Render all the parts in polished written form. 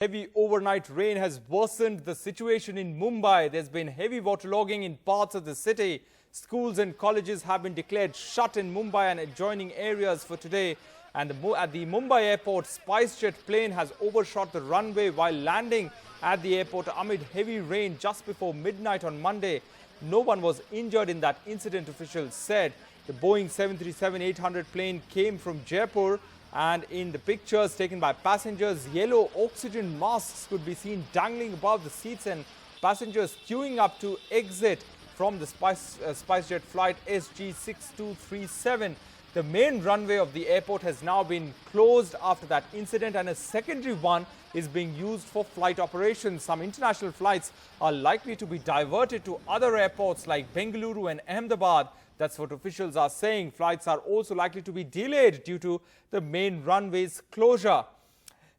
Heavy overnight rain has worsened the situation in Mumbai. There's been heavy waterlogging in parts of the city. Schools and colleges have been declared shut in Mumbai and adjoining areas for today. And at the Mumbai airport, SpiceJet plane has overshot the runway while landing at the airport amid heavy rain just before midnight on Monday. No one was injured in that incident, officials said. The Boeing 737-800 plane came from Jaipur, and in the pictures taken by passengers, yellow oxygen masks could be seen dangling above the seats and passengers queuing up to exit from the SpiceJet flight SG6237. The main runway of the airport has now been closed after that incident, and a secondary one is being used for flight operations. Some international flights are likely to be diverted to other airports like Bengaluru and Ahmedabad. That's what officials are saying. Flights are also likely to be delayed due to the main runway's closure.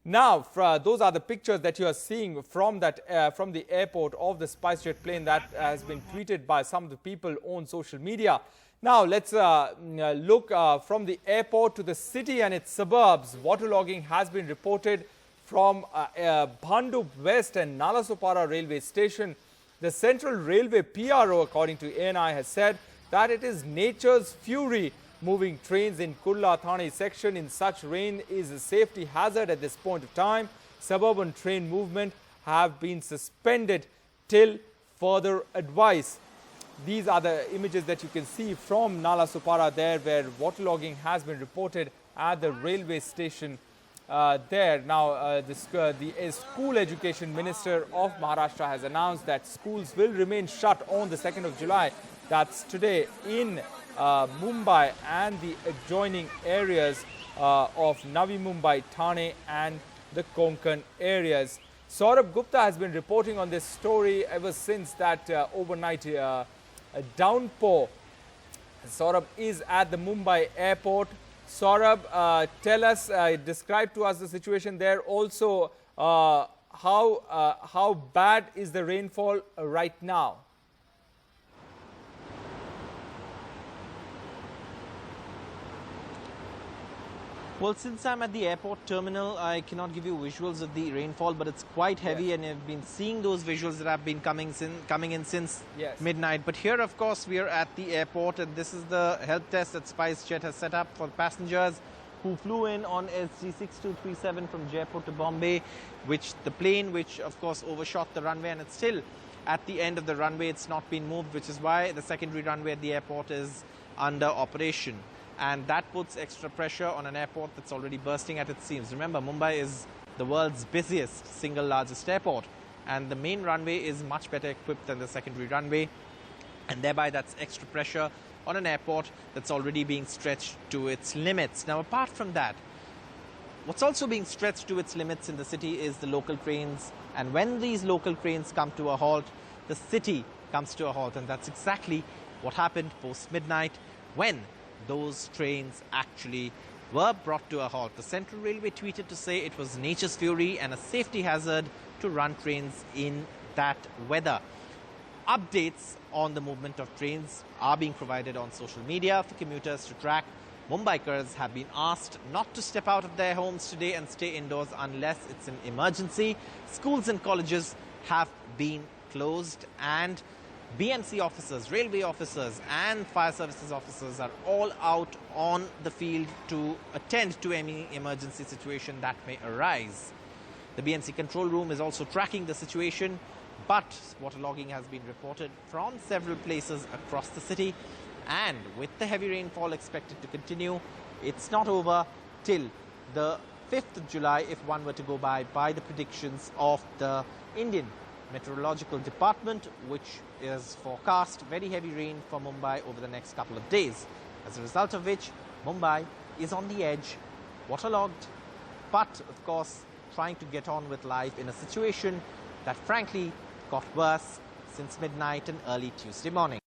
Now, those are the pictures that you are seeing from the airport of the SpiceJet plane that has been tweeted by some of the people on social media. Now, let's look from the airport to the city and its suburbs. Waterlogging has been reported from Bhandup West and Nalasopara railway station. The Central Railway PRO, according to ANI, has said that it is nature's fury. Moving trains in Kurla Thane section in such rain is a safety hazard at this point of time. Suburban train movement have been suspended till further advice. These are the images that you can see from Nalasopara there, where waterlogging has been reported at the railway station there. Now, the School Education Minister of Maharashtra has announced that schools will remain shut on the 2nd of July. That's today in Mumbai and the adjoining areas of Navi Mumbai, Thane and the Konkan areas. Saurabh Gupta has been reporting on this story ever since that overnight downpour. Saurabh is at the Mumbai airport. Saurabh, tell us, describe to us the situation there. Also, how bad is the rainfall right now? Well, since I'm at the airport terminal, I cannot give you visuals of the rainfall, but it's quite heavy, yes. And I've been seeing those visuals that have been coming in since midnight. But here, of course, we are at the airport, and this is the help desk that SpiceJet has set up for passengers who flew in on SG6237 from Jaipur to Bombay, the plane which, of course, overshot the runway, and it's still at the end of the runway. It's not been moved, which is why the secondary runway at the airport is under operation. And that puts extra pressure on an airport that's already bursting at its seams. Remember, Mumbai is the world's busiest, single largest airport. And the main runway is much better equipped than the secondary runway. And thereby, that's extra pressure on an airport that's already being stretched to its limits. Now, apart from that, what's also being stretched to its limits in the city is the local trains. And when these local trains come to a halt, the city comes to a halt. And that's exactly what happened post-midnight when those trains actually were brought to a halt. The Central Railway tweeted to say it was nature's fury and a safety hazard to run trains in that weather. Updates on the movement of trains are being provided on social media for commuters to track. Mumbaikars have been asked not to step out of their homes today and stay indoors unless it's an emergency. Schools and colleges have been closed, and BMC officers, railway officers and fire services officers are all out on the field to attend to any emergency situation that may arise. The BMC control room is also tracking the situation, but waterlogging has been reported from several places across the city, and with the heavy rainfall expected to continue, it's not over till the 5th of July if one were to go by the predictions of the Indian Meteorological Department, which is forecast very heavy rain for Mumbai over the next couple of days. As a result of which, Mumbai is on the edge, waterlogged, but of course trying to get on with life in a situation that frankly got worse since midnight and early Tuesday morning.